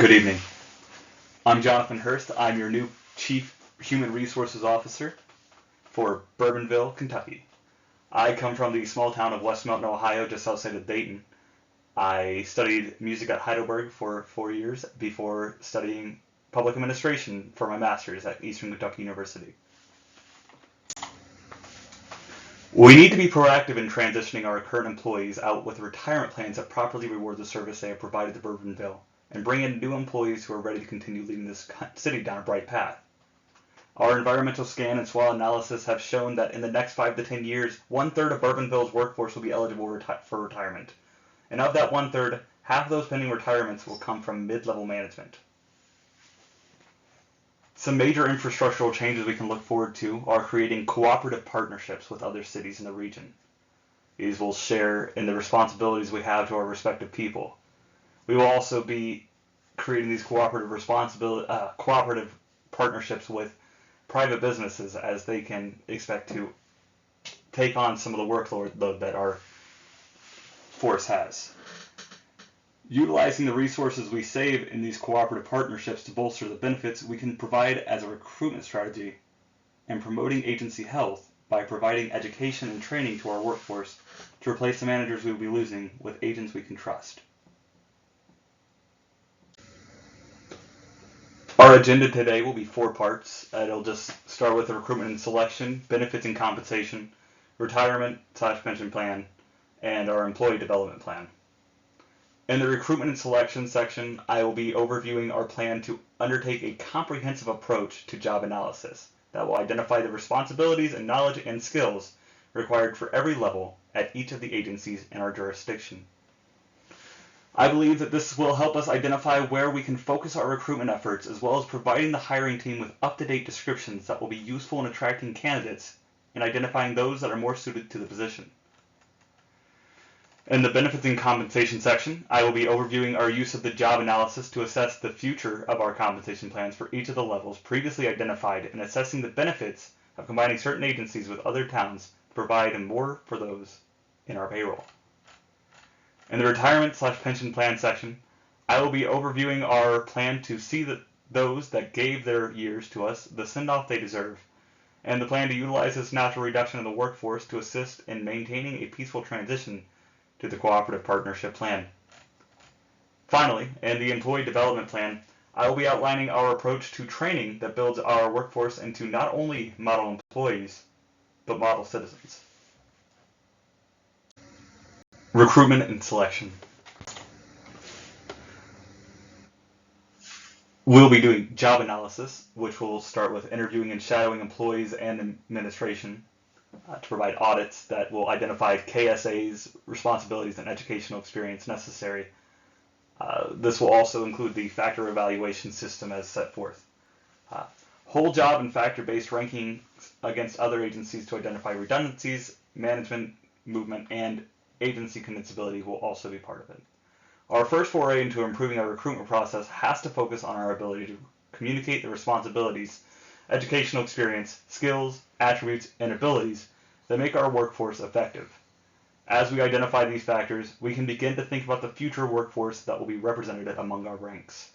Good evening. I'm Jonathan Hurst. I'm your new Chief Human Resources Officer for Bourbonville, Kentucky. I come from the small town of West Mountain, Ohio, just outside of Dayton. I studied music at Heidelberg for 4 years before studying public administration for my master's at Eastern Kentucky University. We need to be proactive in transitioning our current employees out with retirement plans that properly reward the service they have provided to Bourbonville, and bring in new employees who are ready to continue leading this city down a bright path. Our environmental scan and SWOT analysis have shown that in the next 5 to 10 years, 1/3 of Bourbonville's workforce will be eligible for retirement. And of that 1/3, half of those pending retirements will come from mid-level management. Some major infrastructural changes we can look forward to are creating cooperative partnerships with other cities in the region. These will share in the responsibilities we have to our respective people. We will also be creating these cooperative partnerships with private businesses, as they can expect to take on some of the workload that our force has. Utilizing the resources we save in these cooperative partnerships to bolster the benefits we can provide as a recruitment strategy, and promoting agency health by providing education and training to our workforce to replace the managers we will be losing with agents we can trust. Our agenda today will be 4 parts. It'll just start with the recruitment and selection, benefits and compensation, retirement/pension plan, and our employee development plan. In the recruitment and selection section, I will be overviewing our plan to undertake a comprehensive approach to job analysis that will identify the responsibilities and knowledge and skills required for every level at each of the agencies in our jurisdiction. I believe that this will help us identify where we can focus our recruitment efforts, as well as providing the hiring team with up-to-date descriptions that will be useful in attracting candidates and identifying those that are more suited to the position. In the benefits and compensation section, I will be overviewing our use of the job analysis to assess the future of our compensation plans for each of the levels previously identified, and assessing the benefits of combining certain agencies with other towns to provide more for those in our payroll. In the retirement/pension plan section, I will be overviewing our plan to see those that gave their years to us the send-off they deserve, and the plan to utilize this natural reduction in the workforce to assist in maintaining a peaceful transition to the cooperative partnership plan. Finally, in the employee development plan, I will be outlining our approach to training that builds our workforce into not only model employees, but model citizens. Recruitment and selection. We'll be doing job analysis, which will start with interviewing and shadowing employees and administration to provide audits that will identify KSA's responsibilities and educational experience necessary. This will also include the factor evaluation system as set forth. Whole job and factor-based ranking against other agencies to identify redundancies, management movement, and agency condensability will also be part of it. Our first foray into improving our recruitment process has to focus on our ability to communicate the responsibilities, educational experience, skills, attributes, and abilities that make our workforce effective. As we identify these factors, we can begin to think about the future workforce that will be represented among our ranks.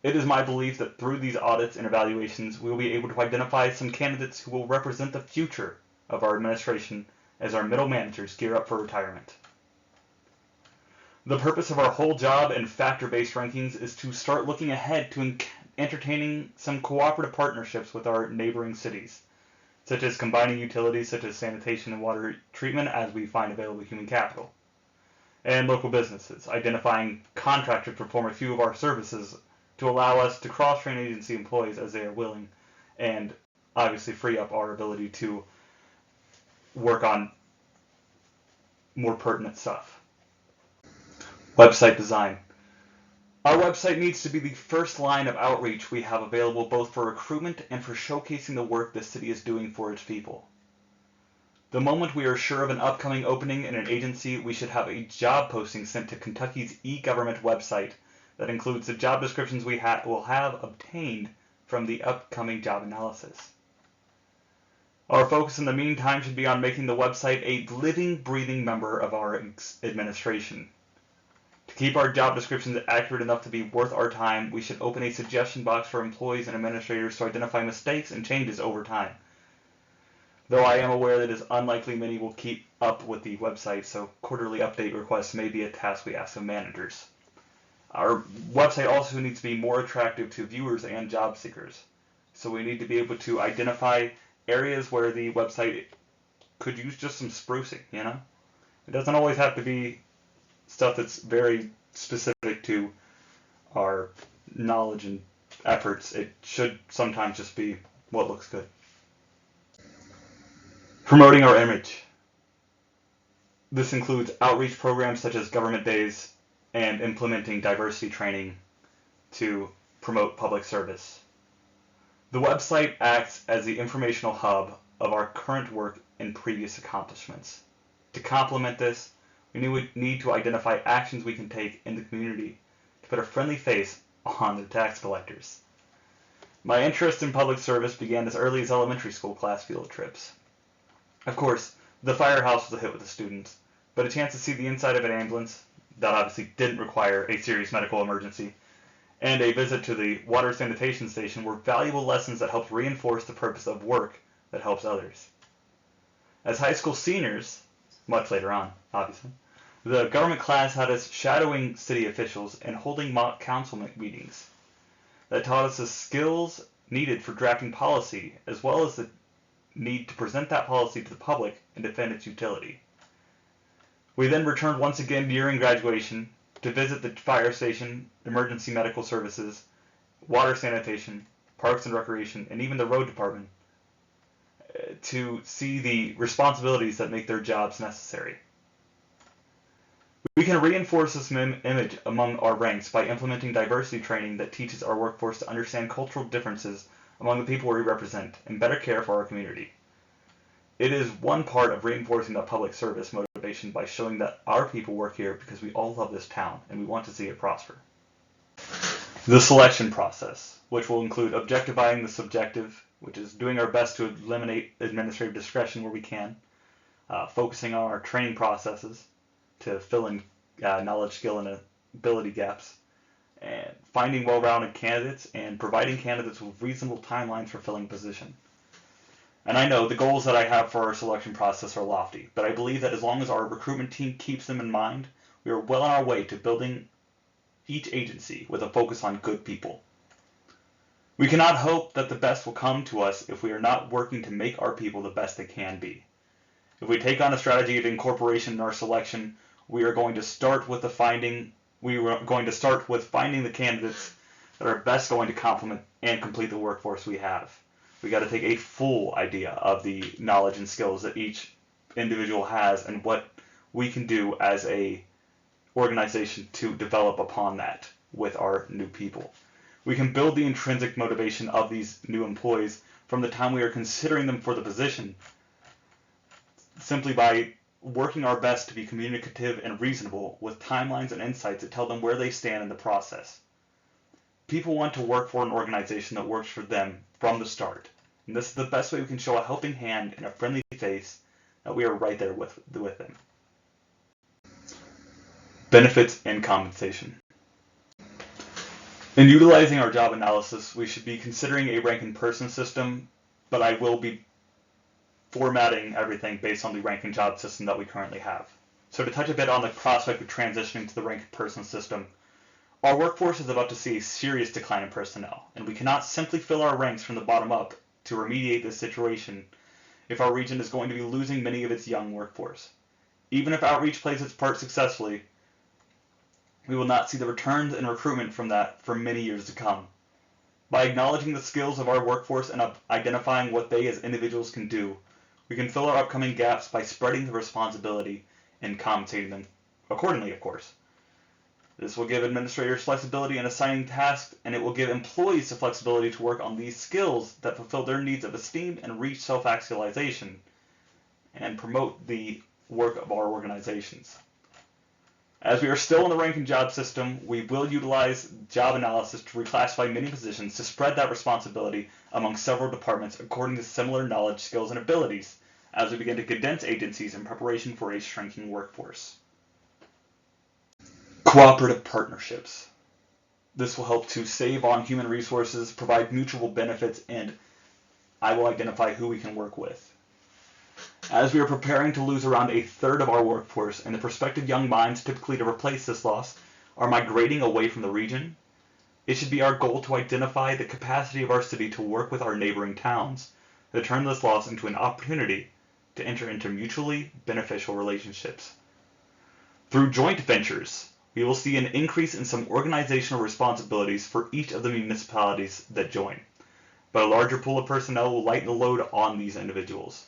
It is my belief that through these audits and evaluations, we will be able to identify some candidates who will represent the future of our administration as our middle managers gear up for retirement. The purpose of our whole job and factor-based rankings is to start looking ahead to entertaining some cooperative partnerships with our neighboring cities, such as combining utilities such as sanitation and water treatment as we find available human capital, and local businesses, identifying contractors to perform a few of our services to allow us to cross-train agency employees as they are willing, and obviously free up our ability to work on more pertinent stuff. Website design. Our website needs to be the first line of outreach we have available, both for recruitment and for showcasing the work the city is doing for its people. The moment we are sure of an upcoming opening in an agency, we should have a job posting sent to Kentucky's e-government website that includes the job descriptions we will have obtained from the upcoming job analysis. Our focus in the meantime should be on making the website a living, breathing member of our administration. To keep our job descriptions accurate enough to be worth our time, we should open a suggestion box for employees and administrators to identify mistakes and changes over time. Though I am aware that it is unlikely many will keep up with the website, so quarterly update requests may be a task we ask of managers. Our website also needs to be more attractive to viewers and job seekers. So we need to be able to identify areas where the website could use just some sprucing, you know? It doesn't always have to be stuff that's very specific to our knowledge and efforts. It should sometimes just be what looks good. Promoting our image. This includes outreach programs such as government days and implementing diversity training to promote public service. The website acts as the informational hub of our current work and previous accomplishments. To complement this, we need to identify actions we can take in the community to put a friendly face on the tax collectors. My interest in public service began as early as elementary school class field trips. Of course, the firehouse was a hit with the students, but a chance to see the inside of an ambulance, that obviously didn't require a serious medical emergency, and a visit to the water sanitation station were valuable lessons that helped reinforce the purpose of work that helps others. As high school seniors, much later on, obviously, the government class had us shadowing city officials and holding mock council meetings that taught us the skills needed for drafting policy, as well as the need to present that policy to the public and defend its utility. We then returned once again during graduation to visit the fire station, emergency medical services, water sanitation, parks and recreation, and even the road department to see the responsibilities that make their jobs necessary. We can reinforce this image among our ranks by implementing diversity training that teaches our workforce to understand cultural differences among the people we represent and better care for our community. It is one part of reinforcing that public service motivation by showing that our people work here because we all love this town and we want to see it prosper. The selection process, which will include objectifying the subjective, which is doing our best to eliminate administrative discretion where we can, focusing on our training processes to fill in knowledge, skill, and ability gaps, and finding well-rounded candidates and providing candidates with reasonable timelines for filling a position. And I know the goals that I have for our selection process are lofty, but I believe that as long as our recruitment team keeps them in mind, we are well on our way to building each agency with a focus on good people. We cannot hope that the best will come to us if we are not working to make our people the best they can be. If we take on a strategy of incorporation in our selection, we are going to start with finding the candidates that are best going to complement and complete the workforce we have. We got to take a full idea of the knowledge and skills that each individual has and what we can do as a organization to develop upon that with our new people. We can build the intrinsic motivation of these new employees from the time we are considering them for the position simply by working our best to be communicative and reasonable with timelines and insights that tell them where they stand in the process. People want to work for an organization that works for them from the start. And this is the best way we can show a helping hand and a friendly face that we are right there with them. Benefits and compensation. In utilizing our job analysis, we should be considering a rank-and-person system, but I will be formatting everything based on the rank-and-job system that we currently have. So to touch a bit on the prospect of transitioning to the rank-and-person system, our workforce is about to see a serious decline in personnel, and we cannot simply fill our ranks from the bottom up to remediate this situation if our region is going to be losing many of its young workforce. Even if outreach plays its part successfully, we will not see the returns and recruitment from that for many years to come. By acknowledging the skills of our workforce and identifying what they as individuals can do, we can fill our upcoming gaps by spreading the responsibility and compensating them accordingly, of course. This will give administrators flexibility in assigning tasks, and it will give employees the flexibility to work on these skills that fulfill their needs of esteem and reach self-actualization, and promote the work of our organizations. As we are still in the rank and job system, we will utilize job analysis to reclassify many positions to spread that responsibility among several departments according to similar knowledge, skills, and abilities as we begin to condense agencies in preparation for a shrinking workforce. Cooperative partnerships. This will help to save on human resources, provide mutual benefits, and I will identify who we can work with. As we are preparing to lose around a third of our workforce, and the prospective young minds typically to replace this loss are migrating away from the region, it should be our goal to identify the capacity of our city to work with our neighboring towns, to turn this loss into an opportunity to enter into mutually beneficial relationships. Through joint ventures, we will see an increase in some organizational responsibilities for each of the municipalities that join, but a larger pool of personnel will lighten the load on these individuals.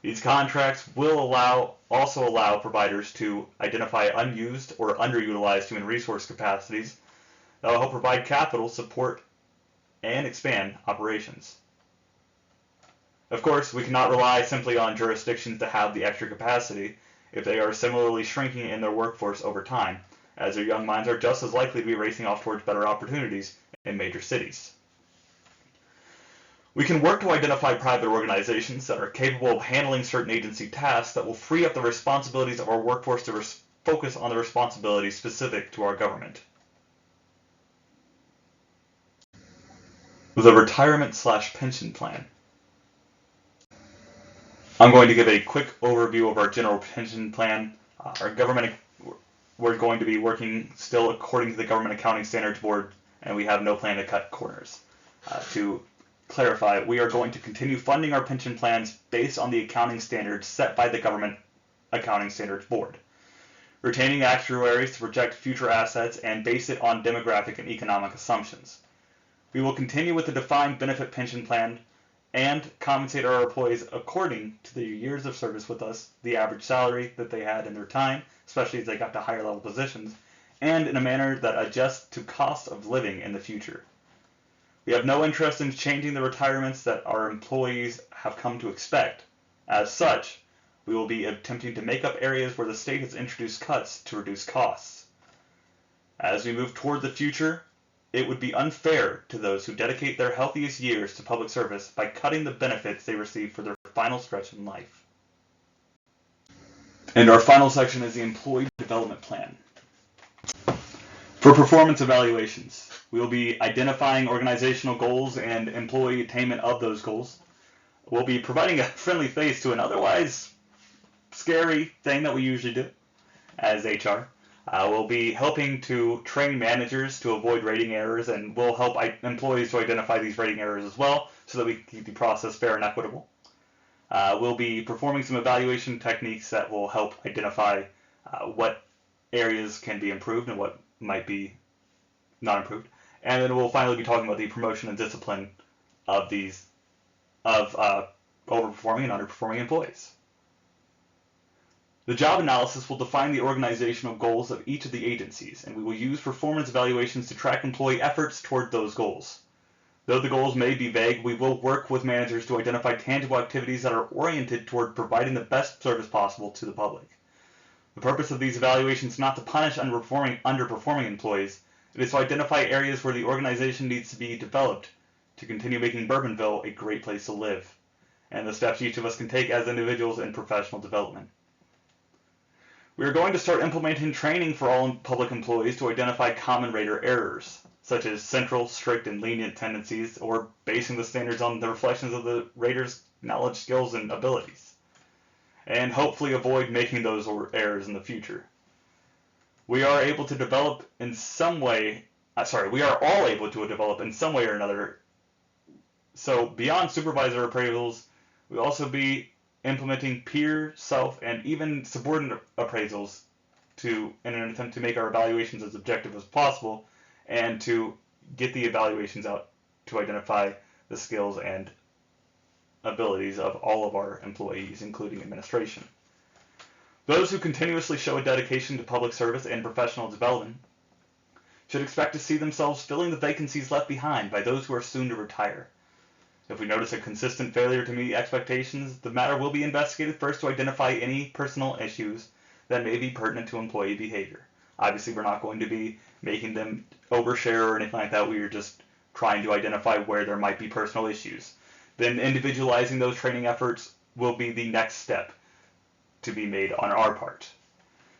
These contracts will also allow providers to identify unused or underutilized human resource capacities that will help provide capital, support, and expand operations. Of course, we cannot rely simply on jurisdictions to have the extra capacity if they are similarly shrinking in their workforce over time, as their young minds are just as likely to be racing off towards better opportunities in major cities. We can work to identify private organizations that are capable of handling certain agency tasks that will free up the responsibilities of our workforce to focus on the responsibilities specific to our government. The retirement/pension plan. I'm going to give a quick overview of our general pension plan. We're going to be working still according to the Government Accounting Standards Board, and we have no plan to cut corners. To clarify, we are going to continue funding our pension plans based on the accounting standards set by the Government Accounting Standards Board, retaining actuaries to project future assets and base it on demographic and economic assumptions. We will continue with the defined benefit pension plan and compensate our employees according to their years of service with us, the average salary that they had in their time, especially as they got to higher level positions, and in a manner that adjusts to cost of living in the future. We have no interest in changing the retirements that our employees have come to expect. As such, we will be attempting to make up areas where the state has introduced cuts to reduce costs. As we move toward the future, it would be unfair to those who dedicate their healthiest years to public service by cutting the benefits they receive for their final stretch in life. And our final section is the Employee Development Plan. For performance evaluations, we will be identifying organizational goals and employee attainment of those goals. We'll be providing a friendly face to an otherwise scary thing that we usually do as HR. We'll be helping to train managers to avoid rating errors, and we'll help employees to identify these rating errors as well so that we can keep the process fair and equitable. We'll be performing some evaluation techniques that will help identify what areas can be improved and what might be not improved. And then we'll finally be talking about the promotion and discipline of overperforming and underperforming employees. The job analysis will define the organizational goals of each of the agencies, and we will use performance evaluations to track employee efforts toward those goals. Though the goals may be vague, we will work with managers to identify tangible activities that are oriented toward providing the best service possible to the public. The purpose of these evaluations is not to punish underperforming employees. It is to identify areas where the organization needs to be developed to continue making Bourbonville a great place to live, and the steps each of us can take as individuals in professional development. We are going to start implementing training for all public employees to identify common rater errors, such as central, strict, and lenient tendencies, or basing the standards on the reflections of the rater's knowledge, skills, and abilities, and hopefully avoid making those errors in the future. We are all able to develop in some way or another. So beyond supervisor appraisals, we'll also be implementing peer, self, and even subordinate appraisals in an attempt to make our evaluations as objective as possible and to get the evaluations out to identify the skills and abilities of all of our employees, including administration. Those who continuously show a dedication to public service and professional development should expect to see themselves filling the vacancies left behind by those who are soon to retire. If we notice a consistent failure to meet expectations, the matter will be investigated first to identify any personal issues that may be pertinent to employee behavior. Obviously, we're not going to be making them overshare or anything like that. We are just trying to identify where there might be personal issues. Then individualizing those training efforts will be the next step to be made on our part.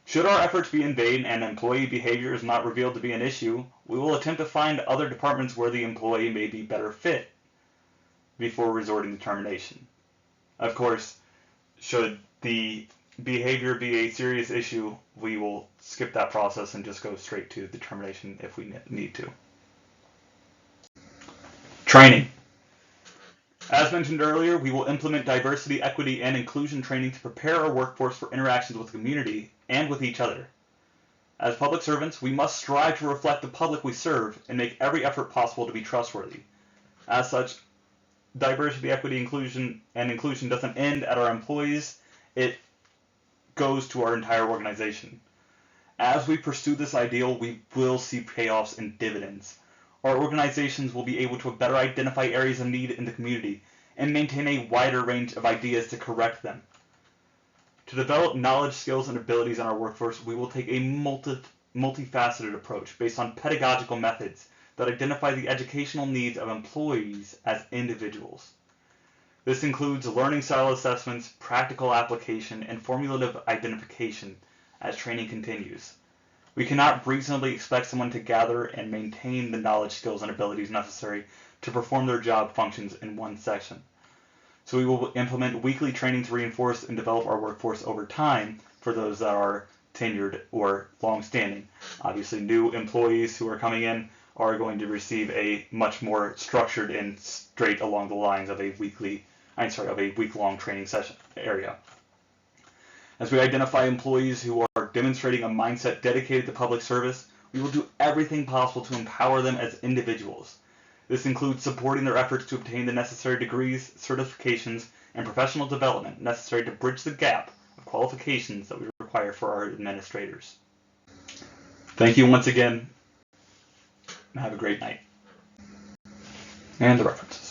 Should our efforts be in vain and employee behavior is not revealed to be an issue, we will attempt to find other departments where the employee may be better fit before resorting to termination. Of course, should the behavior be a serious issue, we will skip that process and just go straight to the termination if we need to. Training. As mentioned earlier, we will implement diversity, equity, and inclusion training to prepare our workforce for interactions with the community and with each other. As public servants, we must strive to reflect the public we serve and make every effort possible to be trustworthy. As such, diversity, equity, inclusion doesn't end at our employees, it goes to our entire organization. As we pursue this ideal, we will see payoffs and dividends. Our organizations will be able to better identify areas of need in the community and maintain a wider range of ideas to correct them. To develop knowledge, skills, and abilities in our workforce, we will take a multifaceted approach based on pedagogical methods that identify the educational needs of employees as individuals. This includes learning style assessments, practical application, and formulative identification as training continues. We cannot reasonably expect someone to gather and maintain the knowledge, skills, and abilities necessary to perform their job functions in one session. So we will implement weekly training to reinforce and develop our workforce over time for those that are tenured or long-standing. Obviously, new employees who are coming in are going to receive a much more structured and straight along the lines of a week-long training session area. As we identify employees who are demonstrating a mindset dedicated to public service, we will do everything possible to empower them as individuals. This includes supporting their efforts to obtain the necessary degrees, certifications, and professional development necessary to bridge the gap of qualifications that we require for our administrators. Thank you once again, and have a great night. And the references.